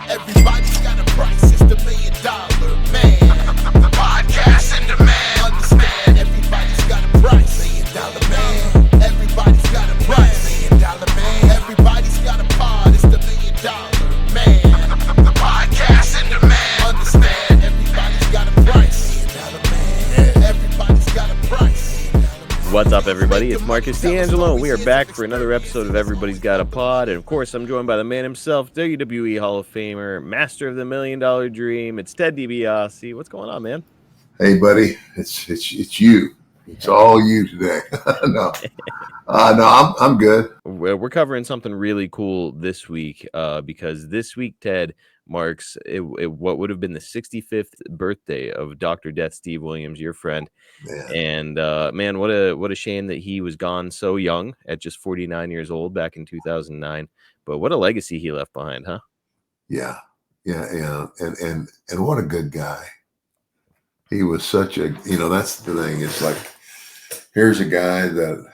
Everybody's got a price, it's the $1 million man. Podcast in demand. Understand, everybody's got a price. $1 million man. Everybody's got a price. $1 million man. Everybody's got a pod, it's the $1 million man. Podcast in demand. Understand, everybody's got a price. $1 million man. Everybody's got a price. What's up, everybody? It's Marcus D'Angelo, and we are back for another episode of Everybody's Got a Pod. And of course, I'm joined by the man himself, WWE Hall of Famer, master of the $1 Million Dream. It's Ted DiBiase. What's going on, man? Hey, buddy, it's you. It's all you today. No, I'm good. We're covering something really cool this week because this week, Ted, marks what would have been the 65th birthday of Dr. Death Steve Williams, your friend. Man. And man, what a shame that he was gone so young at just 49 years old back in 2009. But what a legacy he left behind, huh? Yeah. And what a good guy. He was such a, that's the thing. It's like, here's a guy that,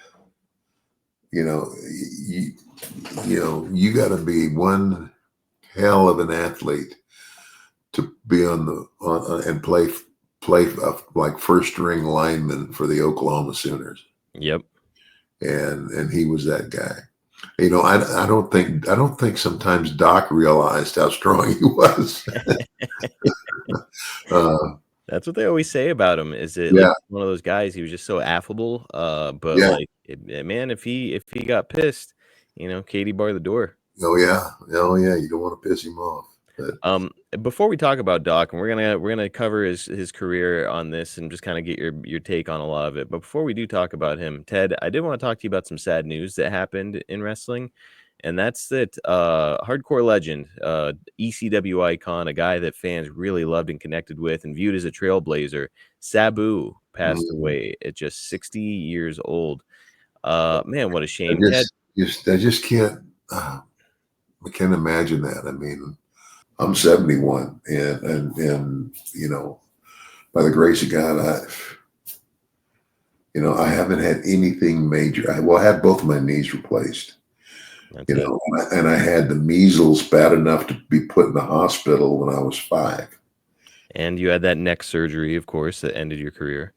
you got to be one hell of an athlete to be on and play like first string lineman for the Oklahoma Sooners. Yep. And he was that guy. I don't think sometimes Doc realized how strong he was. That's what they always say about him. Is it like one of those guys? He was just so affable. But man, if he got pissed, Katie barred the door. Oh yeah. You don't want to piss him off. But before we talk about Doc, and we're gonna cover his career on this and just kind of get your take on a lot of it. But before we do talk about him, Ted, I did want to talk to you about some sad news that happened in wrestling. And that's that hardcore legend, ECW icon, a guy that fans really loved and connected with and viewed as a trailblazer, Mm-hmm. Sabu, passed away at just 60 years old. Man, what a shame. I just can't. I can't imagine that. I mean, I'm 71, and by the grace of God, I haven't had anything major. I had both my knees replaced. And I had the measles bad enough to be put in the hospital when I was 5. And you had that neck surgery, of course, that ended your career.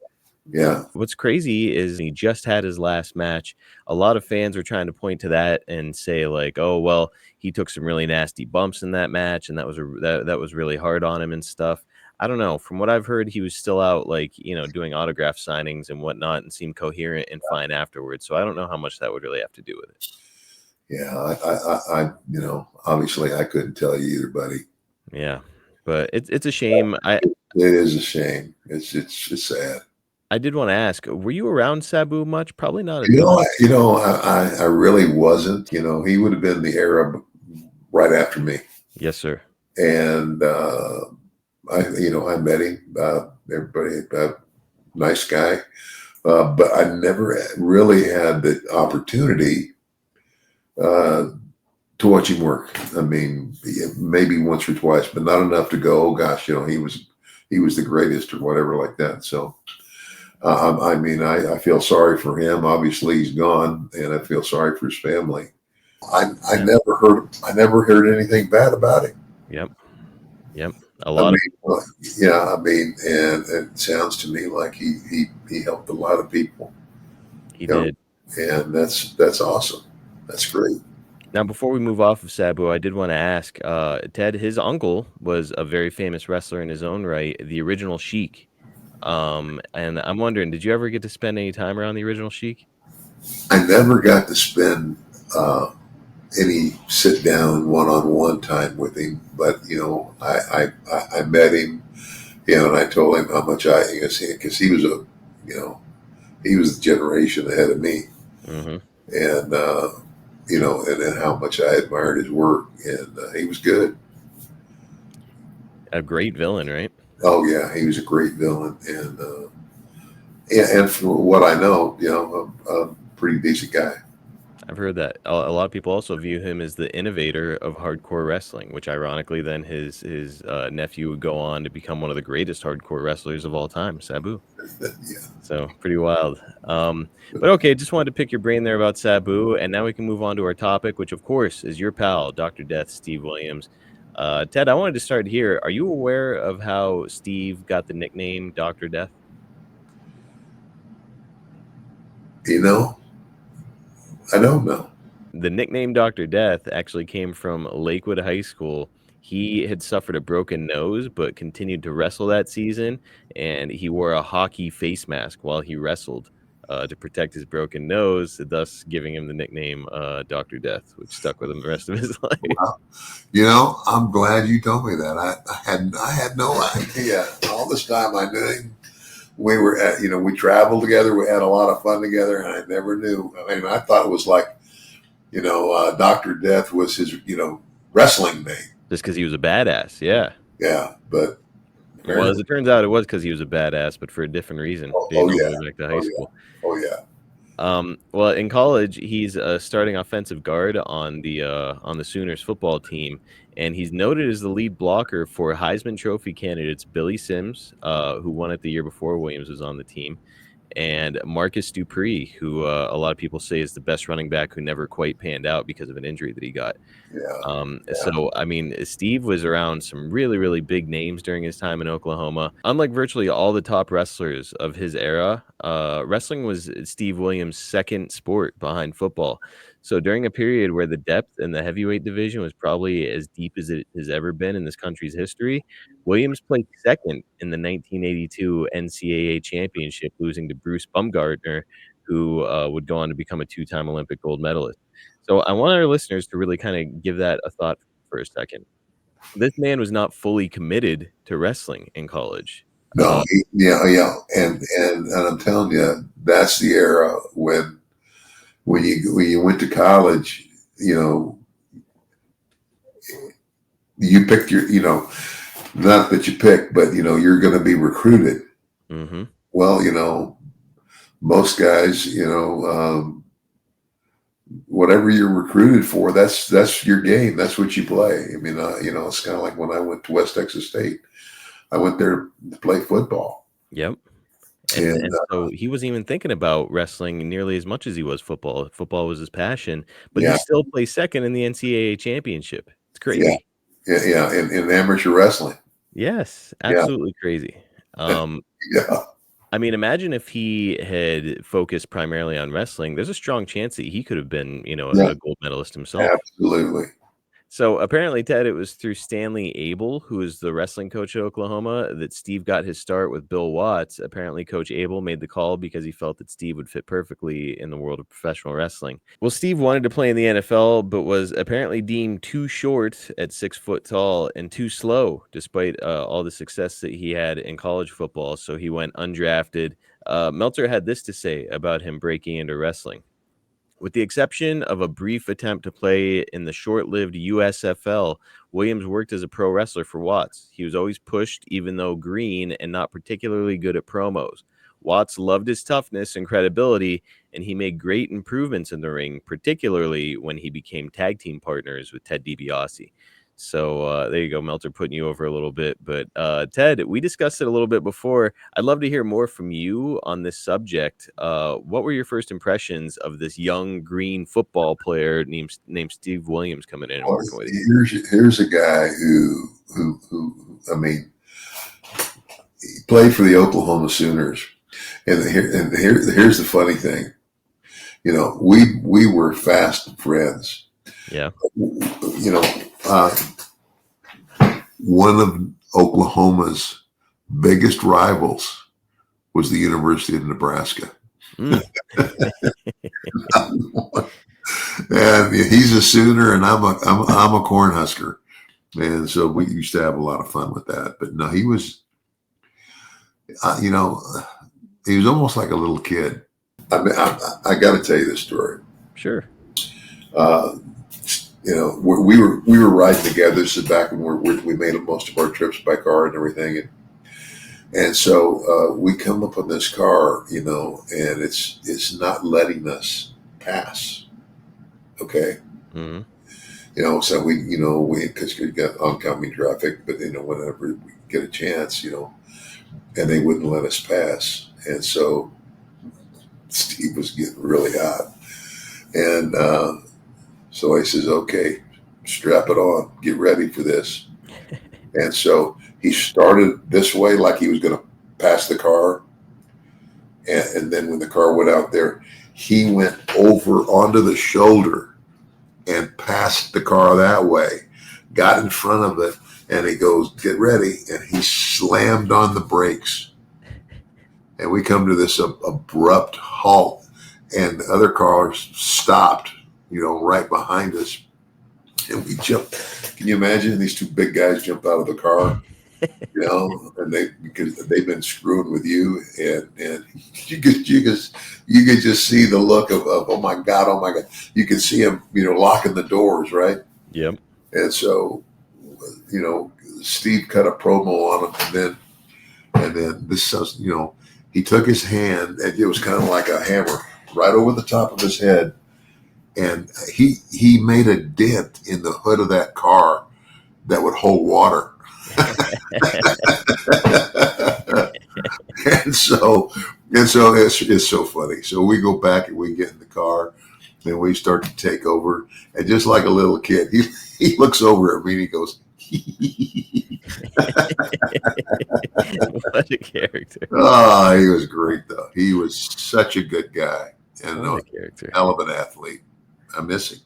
Yeah. What's crazy is he just had his last match. A lot of fans are trying to point to that and say like, oh, well, he took some really nasty bumps in that match. And that was really hard on him and stuff. I don't know. From what I've heard, he was still out doing autograph signings and whatnot and seemed coherent and fine afterwards. So I don't know how much that would really have to do with it. Yeah, I obviously I couldn't tell you either, buddy. Yeah, but it's a shame. It is a shame. It's sad. I did want to ask, were you around Sabu much? Probably not. I really wasn't. He would have been the era right after me. Yes, sir. And I met him. Everybody, nice guy, but I never really had the opportunity to watch him work. I mean, maybe once or twice, but not enough to go, oh gosh, he was the greatest or whatever like that. So, I feel sorry for him. Obviously he's gone, and I feel sorry for his family. I never heard anything bad about him. Yep. A lot. And it sounds to me like he helped a lot of people. He did. And that's awesome. That's great. Now, before we move off of Sabu, I did want to ask, Ted, his uncle was a very famous wrestler in his own right, the original Sheik. And I'm wondering, did you ever get to spend any time around the original Sheik? I never got to spend any sit down one-on-one time with him, but I met him, and I told him how much because he was he was the generation ahead of me, mm-hmm. and and how much I admired his work, and he was good. A great villain, right? Oh yeah, he was a great villain, and for what I know, a pretty decent guy. I've heard that. A lot of people also view him as the innovator of hardcore wrestling, which ironically then his nephew would go on to become one of the greatest hardcore wrestlers of all time, Sabu. Yeah. So pretty wild. But okay, just wanted to pick your brain there about Sabu, and now we can move on to our topic, which of course is your pal, Dr. Death, Steve Williams. Ted, I wanted to start here. Are you aware of how Steve got the nickname Dr. Death? You know, I don't know. The nickname Dr. Death actually came from Lakewood High School. He had suffered a broken nose, but continued to wrestle that season, and he wore a hockey face mask while he wrestled to protect his broken nose, thus giving him the nickname Dr. Death, which stuck with him the rest of his life. Well, you know, I'm glad you told me that. I had no idea. All this time I knew him. We were at, we traveled together. We had a lot of fun together, and I never knew. I mean, I thought it was like, Dr. Death was his, wrestling name. Just because he was a badass, yeah. Yeah, but Well, as it turns out, it was because he was a badass, but for a different reason. Dating all the way back to high school. Oh yeah. Well, in college, he's a starting offensive guard on the Sooners football team, and he's noted as the lead blocker for Heisman Trophy candidates Billy Sims, who won it the year before Williams was on the team, and Marcus Dupree, who a lot of people say is the best running back who never quite panned out because of an injury that he got. So, I mean, Steve was around some really, really big names during his time in Oklahoma. Unlike virtually all the top wrestlers of his era, wrestling was Steve Williams' second sport behind football. So during a period where the depth in the heavyweight division was probably as deep as it has ever been in this country's history, Williams played second in the 1982 NCAA championship, losing to Bruce Baumgartner, who would go on to become a two-time Olympic gold medalist. So I want our listeners to really kind of give that a thought for a second. This man was not fully committed to wrestling in college. No, yeah, and I'm telling you, that's the era when you went to college, you picked your, not that you picked, but you're going to be recruited. Mm-hmm. Well, most guys, whatever you're recruited for, that's your game. That's what you play. I mean, it's kind of like when I went to West Texas State. I went there to play football. Yep. And so he wasn't even thinking about wrestling nearly as much as he was football. Football was his passion, but he still plays second in the NCAA championship. It's crazy. Yeah. In amateur wrestling. Yes, absolutely crazy. Yeah. I mean, imagine if he had focused primarily on wrestling. There's a strong chance that he could have been, a gold medalist himself. Absolutely. So apparently, Ted, it was through Stanley Abel, who is the wrestling coach at Oklahoma, that Steve got his start with Bill Watts. Apparently, Coach Abel made the call because he felt that Steve would fit perfectly in the world of professional wrestling. Well, Steve wanted to play in the NFL, but was apparently deemed too short at 6 foot tall and too slow, despite all the success that he had in college football. So he went undrafted. Meltzer had this to say about him breaking into wrestling. With the exception of a brief attempt to play in the short-lived USFL, Williams worked as a pro wrestler for Watts. He was always pushed, even though green and not particularly good at promos. Watts loved his toughness and credibility, and he made great improvements in the ring, particularly when he became tag team partners with Ted DiBiase. So there you go, Meltzer, putting you over a little bit. But Ted, we discussed it a little bit before. I'd love to hear more from you on this subject. What were your first impressions of this young green football player named Steve Williams coming in and working with you? Here's a guy who I mean, he played for the Oklahoma Sooners, and here's the funny thing. We were fast friends. Yeah. One of Oklahoma's biggest rivals was the University of Nebraska. And he's a Sooner, and I'm a Cornhusker, and so we used to have a lot of fun with that. But no, he was, he was almost like a little kid. I got to tell you this story. Sure. We were riding together. This is back when we made most of our trips by car and everything, and so we come up on this car, and it's not letting us pass. Okay. Hmm. So because we got oncoming traffic, but whenever we get a chance, and they wouldn't let us pass. And so Steve was getting really hot. And so he says, okay, strap it on, get ready for this. And so he started this way, like he was going to pass the car. And then when the car went out there, he went over onto the shoulder and passed the car that way, got in front of it, and he goes, get ready. And he slammed on the brakes. And we come to this abrupt halt, and the other cars stopped, right behind us. And we jumped. Can you imagine these two big guys jumped out of the car? And because they've been screwing with you, and you could just see the look of oh my god, you could see him locking the doors, right? Yep. And so Steve cut a promo on him, and then this he took his hand, and it was kind of like a hammer right over the top of his head, and he made a dent in the hood of that car that would hold water. and so it's so funny. So we go back and we get in the car and we start to take over. And just like a little kid, he looks over at me and he goes, What a character. Oh, he was great though. He was such a good guy and What a a character. hell of an athlete. I miss him.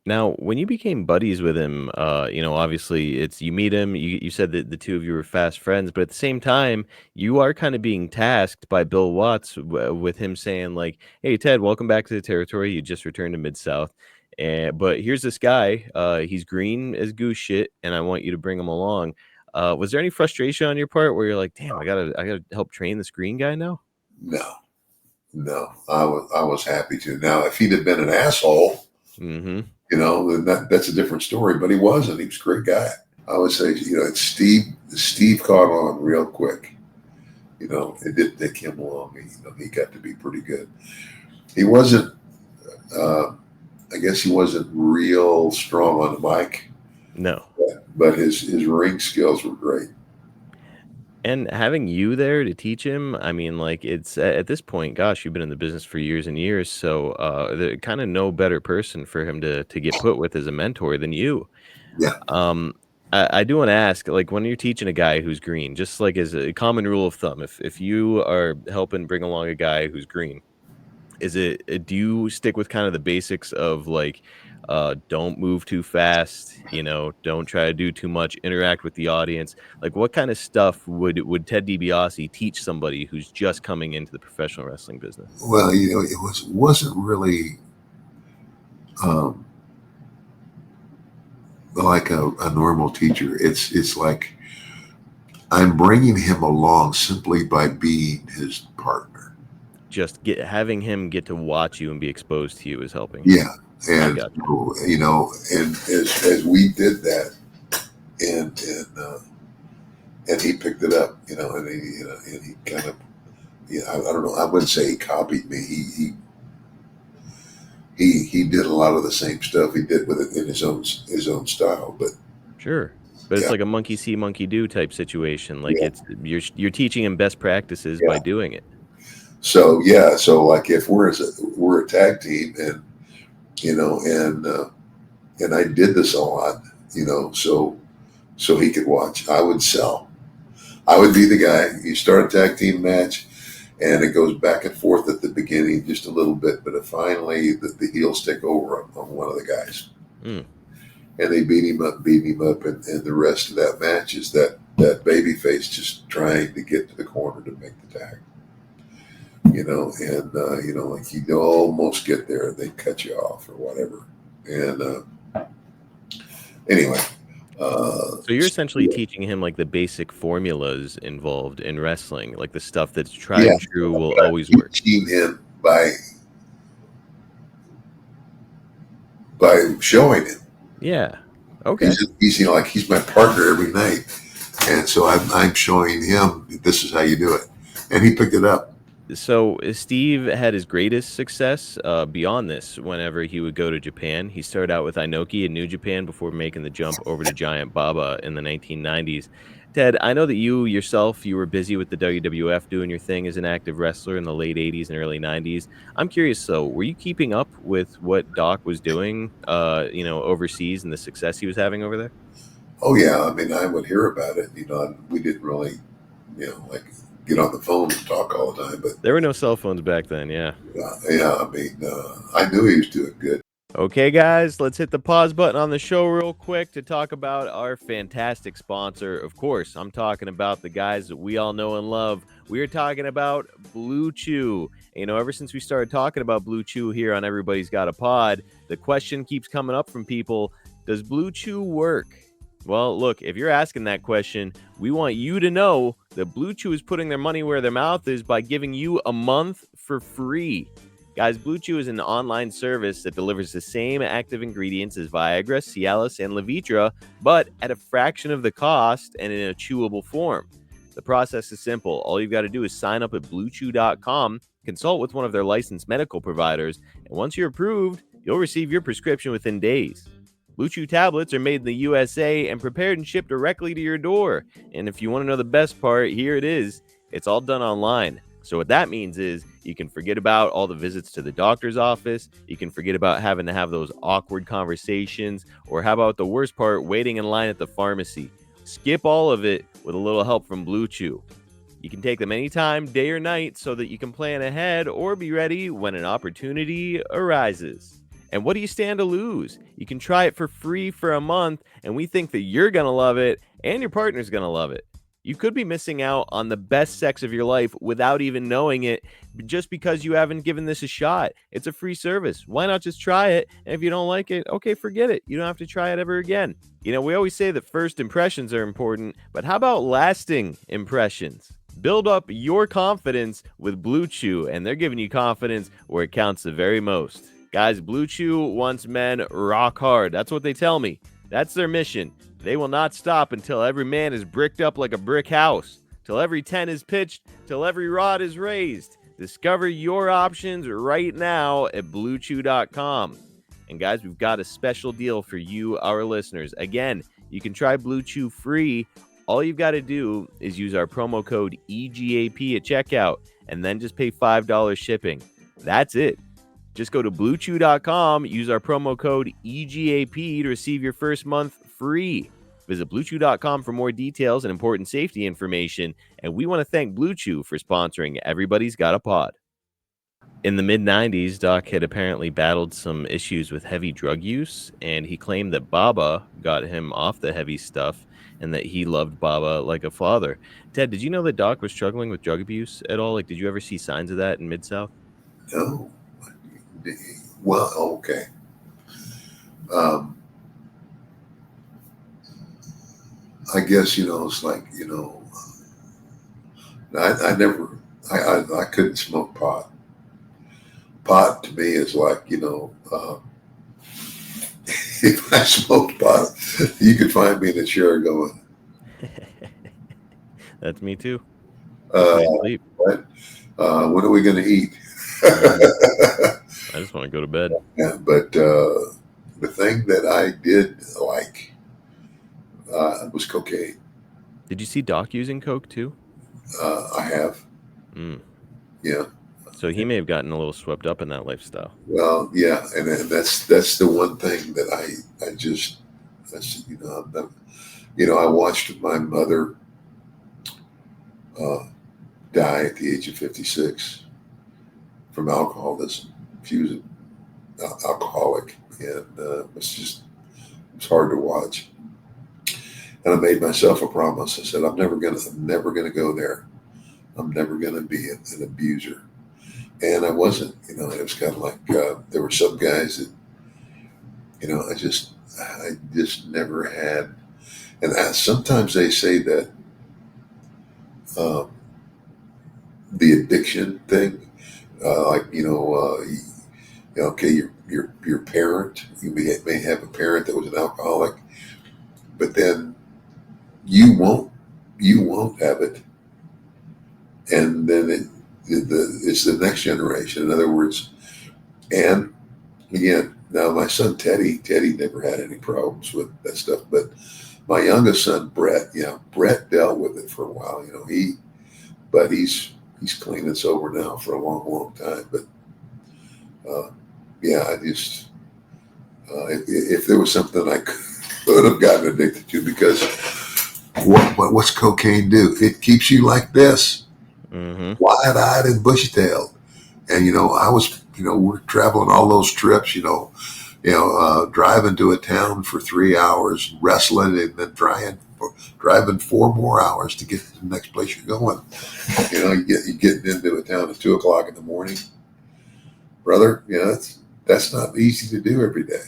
Now, when you became buddies with him, obviously it's you meet him, you said that the two of you were fast friends, but at the same time, you are kind of being tasked by Bill Watts with him saying like, "Hey Ted, welcome back to the territory. You just returned to Mid-South. But here's this guy, he's green as goose shit, and I want you to bring him along." Was there any frustration on your part where you're like, "Damn, I gotta help train this green guy now?" No, I was happy to. Now, if he'd have been an asshole, Mm-hmm. then that's a different story. But he wasn't. He was a great guy. I would say, it's Steve caught on real quick. It didn't take him long. He got to be pretty good. He wasn't. I guess he wasn't real strong on the mic. No. But his ring skills were great. And having you there to teach him, I mean, like it's at this point, gosh, you've been in the business for years and years, so kind of no better person for him to get put with as a mentor than you. Yeah. I do want to ask, like, when you're teaching a guy who's green, just like as a common rule of thumb, if you are helping bring along a guy who's green, do you stick with kind of the basics of like, don't move too fast, don't try to do too much, interact with the audience? Like, what kind of stuff would Ted DiBiase teach somebody who's just coming into the professional wrestling business? Well, it wasn't really like a normal teacher. It's like I'm bringing him along simply by being his partner. Just having him get to watch you and be exposed to you is helping. Yeah. And and as we did that, and he picked it up, and he kind of, I don't know, I wouldn't say he copied me. He did a lot of the same stuff he did with it in his own style, but sure. But it's like a monkey see, monkey do type situation. Like it's you're teaching him best practices by doing it. So like if we're a tag team, and and I did this a lot, so he could watch. I would sell. I would be the guy. You start a tag team match, and it goes back and forth at the beginning just a little bit, but finally the heels take over on one of the guys. Mm. And they beat him up, and the rest of that match is that baby face just trying to get to the corner to make the tag. Like you almost get there, they cut you off or whatever. And anyway. So you're essentially teaching him like the basic formulas involved in wrestling, like the stuff that's tried and true will always work. Teaching him by showing him. Yeah. Okay. He's my partner every night, and so I'm showing him this is how you do it, and he picked it up. So Steve had his greatest success beyond this whenever he would go to Japan. He started out with Inoki in New Japan before making the jump over to Giant Baba in the 1990s. Ted, I know that you yourself, you were busy with the WWF doing your thing as an active wrestler in the late 80s and early 90s. I'm curious, though, were you keeping up with what Doc was doing, overseas and the success he was having over there? Oh yeah, I mean, I would hear about it. We didn't really, like get on the phone and talk all the time. But There were no cell phones back then, yeah. yeah, I mean, I knew he was doing good. Okay, guys, let's hit the pause button on the show real quick to talk about our fantastic sponsor. Of course, I'm talking about the guys that we all know and love. We are talking about Blue Chew. Ever since we started talking about Blue Chew here on Everybody's Got a Pod, the question keeps coming up from people, does Blue Chew work? Well, look, if you're asking that question, we want you to know that Blue Chew is putting their money where their mouth is by giving you a month for free. Guys, Blue Chew is an online service that delivers the same active ingredients as Viagra, Cialis, and Levitra, but at a fraction of the cost and in a chewable form. The process is simple. All you've got to do is sign up at BlueChew.com, consult with one of their licensed medical providers, and once you're approved, you'll receive your prescription within days. Blue Chew tablets are made in the USA and prepared and shipped directly to your door. And if you want to know the best part, here it is. It's all done online. So what that means is you can forget about all the visits to the doctor's office. You can forget about having to have those awkward conversations. Or how about the worst part, waiting in line at the pharmacy? Skip all of it with a little help from Blue Chew. You can take them anytime, day or night, so that you can plan ahead or be ready when an opportunity arises. And what do you stand to lose? You can try it for free for a month, and we think that you're going to love it and your partner's going to love it. You could be missing out on the best sex of your life without even knowing it just because you haven't given this a shot. It's a free service. Why not just try it? And if you don't like it, okay, forget it. You don't have to try it ever again. We always say that first impressions are important, but how about lasting impressions? Build up your confidence with Blue Chew, and they're giving you confidence where it counts the very most. Guys, Blue Chew wants men rock hard. That's what they tell me. That's their mission. They will not stop until every man is bricked up like a brick house, till every tent is pitched, till every rod is raised. Discover your options right now at BlueChew.com. And guys, we've got a special deal for you, our listeners. Again, you can try Blue Chew free. All you've got to do is use our promo code EGAP at checkout and then just pay $5 shipping. That's it. Just go to BlueChew.com, use our promo code EGAP to receive your first month free. Visit BlueChew.com for more details and important safety information. And we want to thank Blue Chew for sponsoring Everybody's Got a Pod. In the mid-90s, Doc had apparently battled some issues with heavy drug use, and he claimed that Baba got him off the heavy stuff and that he loved Baba like a father. Ted, did you know that Doc was struggling with drug abuse at all? Did you ever see signs of that in Mid-South? No. Well, okay. I guess, it's like, I couldn't smoke pot. Pot to me is like, if I smoked pot, you could find me in a chair going. That's me too. When are we going to eat? I just want to go to bed. Yeah, but the thing that I did like was cocaine. Did you see Doc using coke too? I have. Yeah. So he may have gotten a little swept up in that lifestyle. Well, yeah, and that's the one thing that I just I watched my mother die at the age of 56 from alcoholism. She was an alcoholic, and it's hard to watch. And I made myself a promise. I said, I'm never gonna go there. I'm never gonna be an abuser. And I wasn't. It was kind of like there were some guys that, I just never had. And sometimes they say that the addiction thing, okay, your parent, you may have a parent that was an alcoholic, but then you won't have it, and then it's the next generation. In other words, and again, now my son Teddy never had any problems with that stuff, but my youngest son Brett, Brett dealt with it for a while. But he's clean and sober now for a long time. But I just if there was something I could have gotten addicted to, because what's cocaine do? It keeps you like this, wide-eyed and bushy-tailed. And I was, we're traveling all those trips, driving to a town for 3 hours, wrestling, and then driving 4 more hours to get to the next place you're going. You getting into a town at 2:00 in the morning, brother. That's not easy to do every day.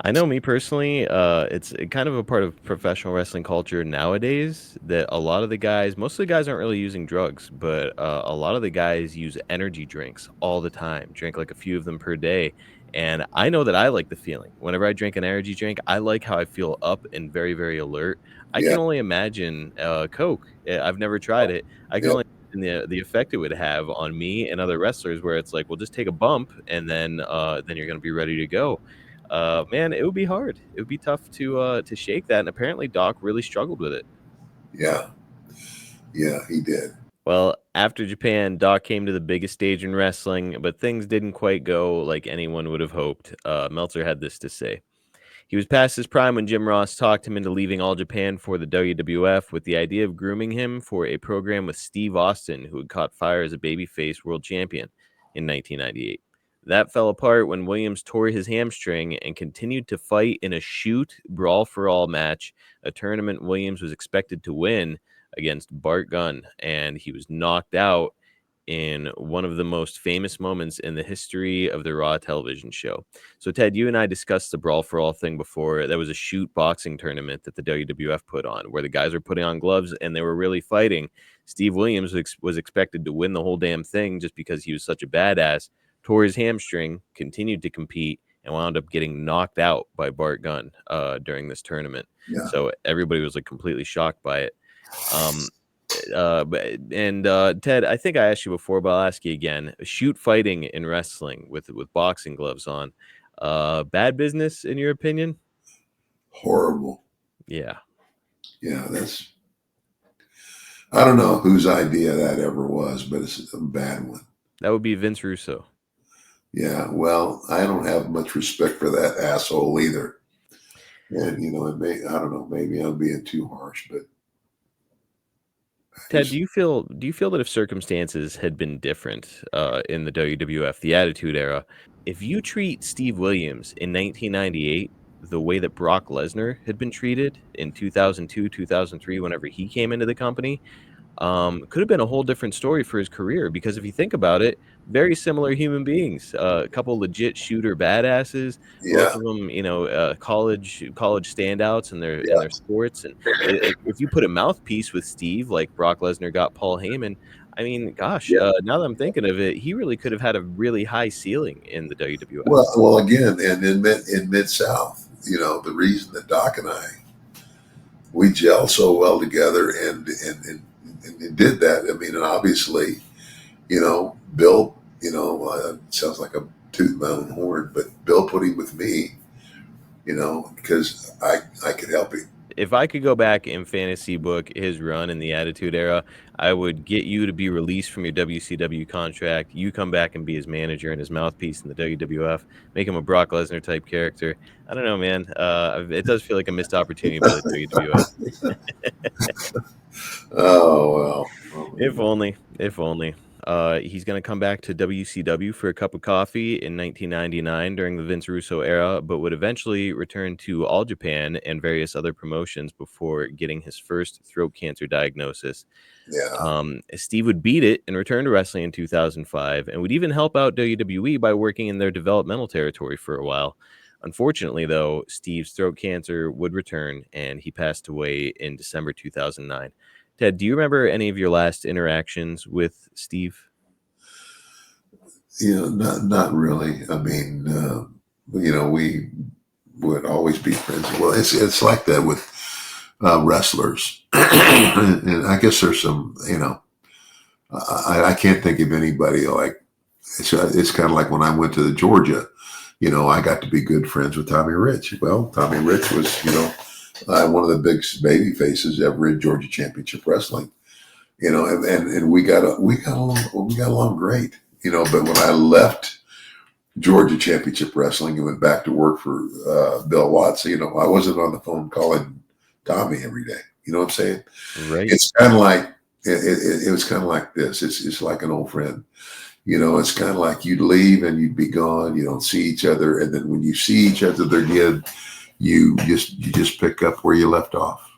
I know, me personally, it's kind of a part of professional wrestling culture nowadays that a lot of the guys, most of the guys aren't really using drugs, but a lot of the guys use energy drinks all the time, drink like a few of them per day. And I know that I like the feeling. Whenever I drink an energy drink, I like how I feel up and very, very alert. I Yeah, can only imagine Coke. I've never tried it. I can yeah, only imagine the effect it would have on me and other wrestlers, where it's like, well, just take a bump and then you're going to be ready to go. Man, it would be hard. It would be tough to shake that, and apparently Doc really struggled with it. yeah, yeah. He did. Well, after Japan, Doc came to the biggest stage in wrestling, but things didn't quite go like anyone would have hoped. Meltzer had this to say. He was past his prime when Jim Ross talked him into leaving All Japan for the WWF with the idea of grooming him for a program with Steve Austin, who had caught fire as a babyface world champion in 1998. That fell apart when Williams tore his hamstring and continued to fight in a shoot brawl for all match, a tournament Williams was expected to win against Bart Gunn, and he was knocked out in one of the most famous moments in the history of the Raw television show. So, Ted, you and I discussed the Brawl for All thing before. That was a shoot boxing tournament that the WWF put on, where the guys were putting on gloves and they were really fighting. Steve Williams was expected to win the whole damn thing just because he was such a badass, tore his hamstring, continued to compete, and wound up getting knocked out by Bart Gunn during this tournament. Yeah, So everybody was like completely shocked by it. Ted, I think I asked you before, but I'll ask you again. Shoot fighting in wrestling with boxing gloves on, bad business in your opinion? horrible. Yeah. Yeah, I don't know whose idea that ever was, but it's a bad one. That would be Vince Russo. Yeah, well, I don't have much respect for that asshole either. And I don't know, maybe I'm being too harsh, but Ted, do you feel that if circumstances had been different in the WWF, the Attitude Era, if you treat Steve Williams in 1998 the way that Brock Lesnar had been treated in 2002, 2003, whenever he came into the company, could have been a whole different story for his career? Because if you think about it, very similar human beings, a couple legit shooter badasses, both yeah, of them, college standouts in yeah, their sports. And if you put a mouthpiece with Steve, like Brock Lesnar got Paul Heyman, I mean, gosh, yeah. now that I'm thinking of it, he really could have had a really high ceiling in the WWF. Well, again, and in Mid South, the reason that Doc and I we gel so well together, and did that. I mean, and obviously, Bill, sounds like I'm tooting my own horn, but Bill put him with me, because I could help him. If I could go back and fantasy book his run in the Attitude Era, I would get you to be released from your WCW contract. You come back and be his manager and his mouthpiece in the WWF. Make him a Brock Lesnar type character. I don't know, man. It does feel like a missed opportunity by the WWF. Oh well. If only. If only. He's going to come back to WCW for a cup of coffee in 1999 during the Vince Russo era, but would eventually return to All Japan and various other promotions before getting his first throat cancer diagnosis. Yeah. Steve would beat it and return to wrestling in 2005 and would even help out WWE by working in their developmental territory for a while. Unfortunately, though, Steve's throat cancer would return and he passed away in December 2009. Ted, do you remember any of your last interactions with Steve? Not really. I mean, we would always be friends. Well, it's like that with wrestlers, and I guess there's some, I can't think of anybody like it's kind of like when I went to the Georgia, I got to be good friends with Tommy Rich. Well, Tommy Rich was, one of the big baby faces ever in Georgia Championship Wrestling. And we got along great. But when I left Georgia Championship Wrestling and went back to work for Bill Watts, I wasn't on the phone calling Tommy every day. You know what I'm saying? Right. It's kind of like it was kind of like this. It's like an old friend. It's kind of like you'd leave and you'd be gone. You don't see each other, and then when you see each other again, you just pick up where you left off.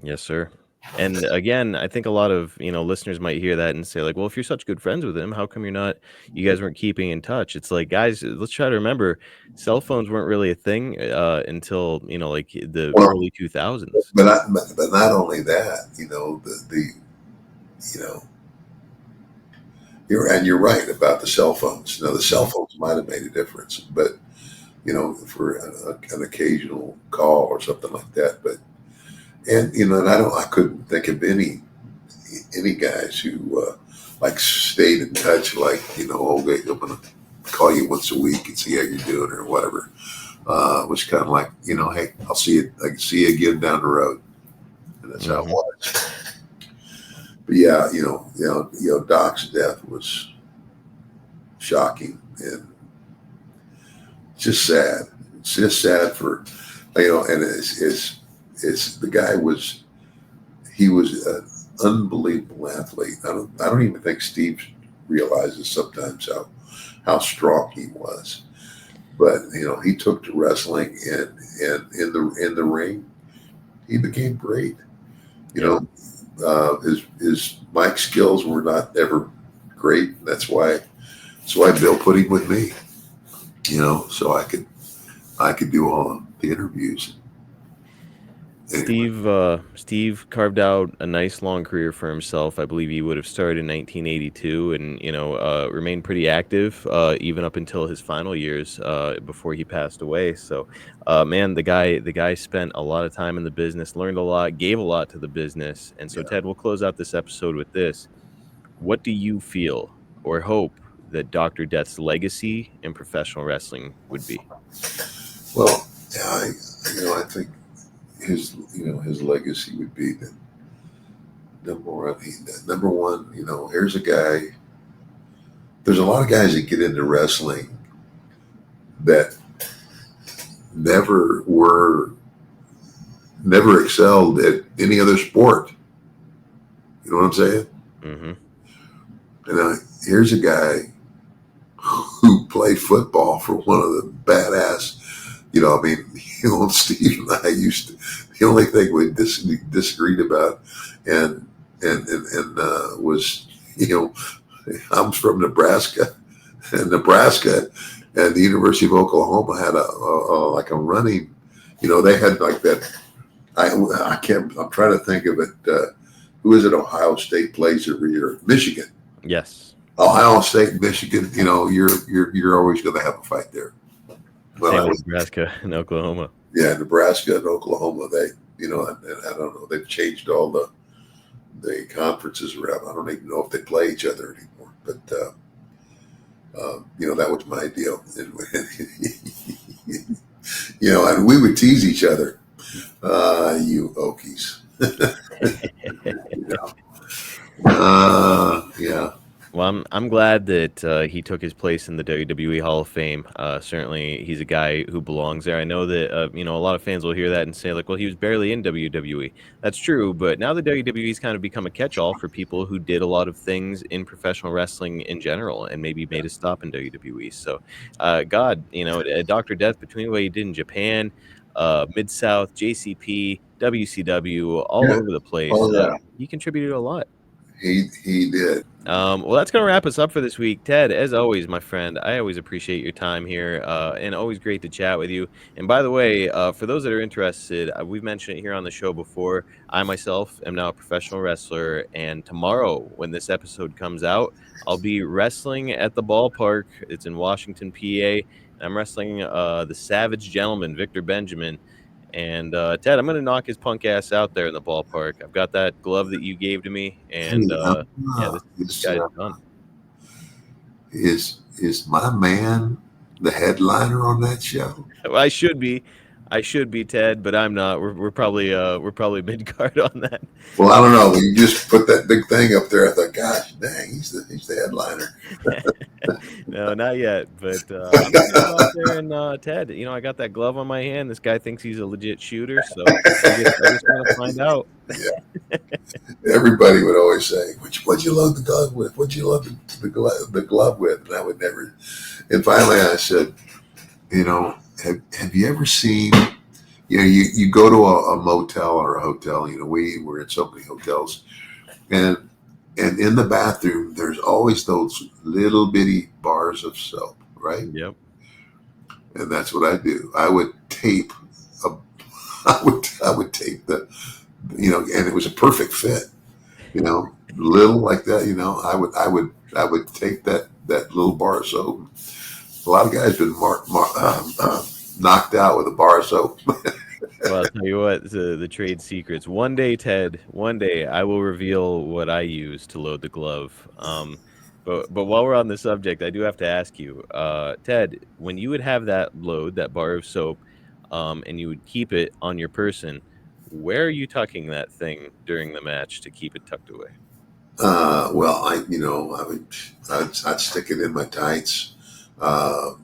Yes, sir. And again, I think a lot of listeners might hear that and say like, well, if you're such good friends with him, how come you guys weren't keeping in touch? It's like, guys, let's try to remember, cell phones weren't really a thing until like the early 2000s. But not only that, you know you're right about the cell phones. Now the cell phones might have made a difference, but for an occasional call or something like that. But and I couldn't think of any guys who like stayed in touch, like okay, I'm gonna call you once a week and see how you're doing or whatever. It was kind of like hey, I can see you again down the road, and that's how it was. But yeah, Doc's death was shocking and just sad. It's just sad for and it's the guy was an unbelievable athlete. I don't even think Steve realizes sometimes how strong he was. But he took to wrestling and in the ring, he became great. His mic skills were not ever great. That's why Bill put him with me. So I could do all the interviews. Anyway. Steve carved out a nice long career for himself. I believe he would have started in 1982 and remained pretty active even up until his final years before he passed away. So man, the guy spent a lot of time in the business, learned a lot, gave a lot to the business. And so Ted, we'll close out this episode with this. What do you feel or hope that Dr. Death's legacy in professional wrestling would be? Well, I think his legacy would be that number one, here's a guy. There's a lot of guys that get into wrestling that never excelled at any other sport. You know what I'm saying? Mm-hmm. And here's a guy who played football for one of the badass. Steve and I the only thing we disagreed about and was, I'm from Nebraska, and and the University of Oklahoma had a running, they had like that. I'm trying to think of it. Who is it? Ohio State plays every year. Michigan. Yes. Ohio State, Michigan. You're always going to have a fight there. Well, Nebraska and Oklahoma. Yeah, Nebraska and Oklahoma. They, and I don't know. They've changed all the conferences around. I don't even know if they play each other anymore. But that was my deal. And we would tease each other. You Okies. Yeah. Well, I'm glad that he took his place in the WWE Hall of Fame. Certainly, he's a guy who belongs there. I know that a lot of fans will hear that and say like, "Well, he was barely in WWE." That's true, but now the WWE's kind of become a catch-all for people who did a lot of things in professional wrestling in general and maybe made a stop in WWE. So, Dr. Death, between what he did in Japan, Mid-South, JCP, WCW, all over the place, he contributed a lot. He did. Well, that's going to wrap us up for this week. Ted, as always, my friend, I always appreciate your time here and always great to chat with you. And by the way, for those that are interested, we've mentioned it here on the show before. I myself am now a professional wrestler. And tomorrow, when this episode comes out, I'll be wrestling at the ballpark. It's in Washington, PA. I'm wrestling the Savage Gentleman, Victor Benjamin. And Ted, I'm gonna knock his punk ass out there in the ballpark. I've got that glove that you gave to me, and Hey, yeah, this guy's done. is my man the headliner on that show? Well, I should be, Ted, but I'm not. We're probably mid card on that. Well, I don't know. When you just put that big thing up there, I thought, gosh, dang, he's the headliner. No, not yet. But I'm just gonna go out there and Ted, I got that glove on my hand. This guy thinks he's a legit shooter, so I just want to find out. Yeah. Everybody would always say, "What'd you load the glove with? What'd you load the glove with?" And I would never. And finally, I said, have you ever seen? You go to a motel or a hotel. We were in so many hotels, and in the bathroom, there's always those little bitty bars of soap, right? Yep. And that's what I do. I would tape a, I would tape the, and it was a perfect fit, little like that. I would tape that little bar of soap. A lot of guys been knocked out with a bar of soap. Well, I'll tell you what, the trade secrets. One day, Ted, I will reveal what I use to load the glove. But while we're on the subject, I do have to ask you, Ted, when you would have that bar of soap, and you would keep it on your person, where are you tucking that thing during the match to keep it tucked away? Well, I'd stick it in my tights, or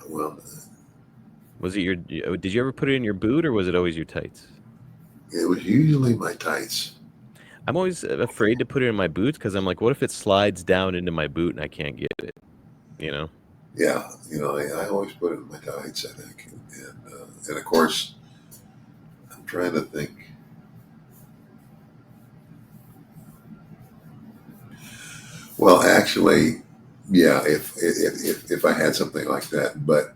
well, Was it did you ever put it in your boot, or was it always your tights? it was usually my tights. I'm always afraid to put it in my boots because I'm like, what if it slides down into my boot and I can't get it? Yeah, I always put it in my tights, I think, and of course, I'm trying to think. Well, actually, yeah, if I had something like that, but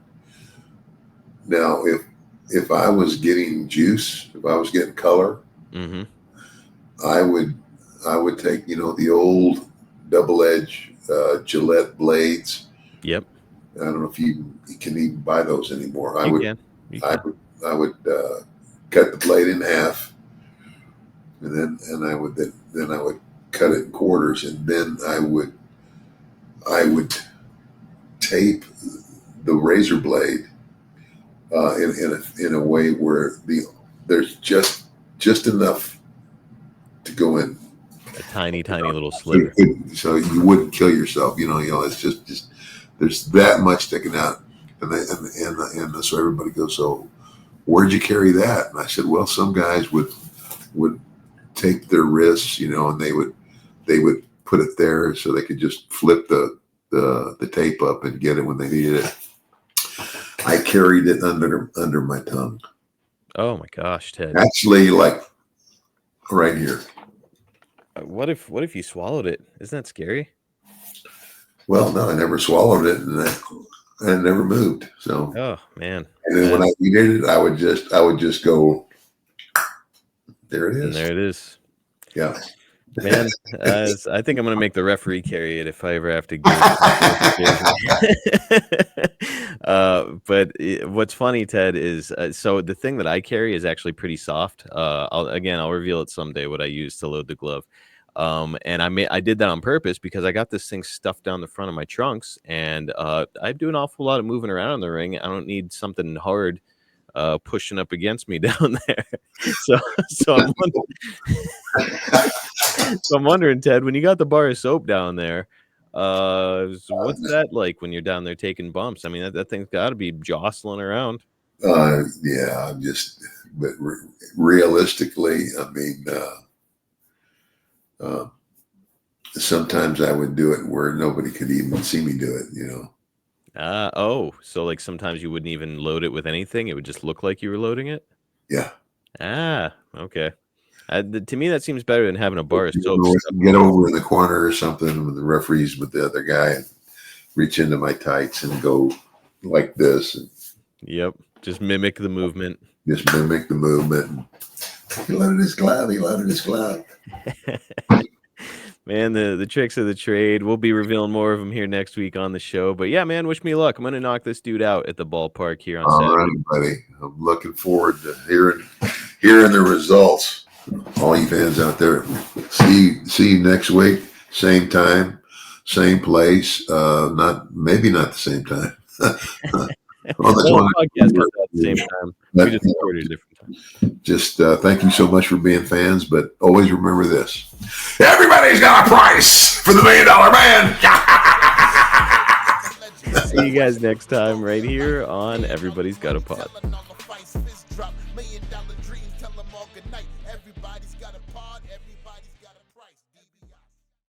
now if I was getting juice, if I was getting color, Mm-hmm. I would take the old double-edged Gillette blades. Yep. I don't know if you can even buy those anymore. You can. I would cut the blade in half, and I would cut it in quarters, and then I would tape the razor blade in a way where there's just enough to go in. A tiny little sliver. So you wouldn't kill yourself. It's just there's that much sticking out, and so everybody goes, so where'd you carry that? And I said, well, some guys would tape their wrists, and they would put it there so they could just flip the tape up and get it when they needed it. I carried it under my tongue. Oh my gosh, Ted! Actually, like right here. What if you swallowed it? Isn't that scary? Well, no, I never swallowed it, and it never moved. So, oh man! And then when I needed it, I would just go. There it is. And there it is. Yeah. Man, I think I'm gonna make the referee carry it if I ever have to go. But what's funny, Ted, is so the thing that I carry is actually pretty soft. I'll reveal it someday what I use to load the glove. And I did that on purpose because I got this thing stuffed down the front of my trunks, and I do an awful lot of moving around in the ring. I don't need something hard pushing up against me down there. So I'm wondering, Ted, when you got the bar of soap down there, what's that like when you're down there taking bumps? I mean, that thing's got to be jostling around. Yeah, but realistically, I mean, sometimes I would do it where nobody could even see me do it, so like sometimes you wouldn't even load it with anything. It would just look like you were loading it. Yeah. Okay. To me, that seems better than having a bar of soap. Get over in the corner or something with the referees with the other guy and reach into my tights and go like this. Yep. Just mimic the movement. He loaded his glove. Man, the tricks of the trade. We'll be revealing more of them here next week on the show. But yeah, man, wish me luck. I'm gonna knock this dude out at the ballpark here on All Saturday. right, buddy. I'm looking forward to hearing the results. All you fans out there, see you next week, same time, same place. Maybe not the same time. On this one, Podcast comes out at the same time. We just recorded a different time. Just thank you so much for being fans, but always remember this: everybody's got a price for the $1 Million Man. See you guys next time right here on Everybody's Got a Pod. $1 Million dream, tell them all good night.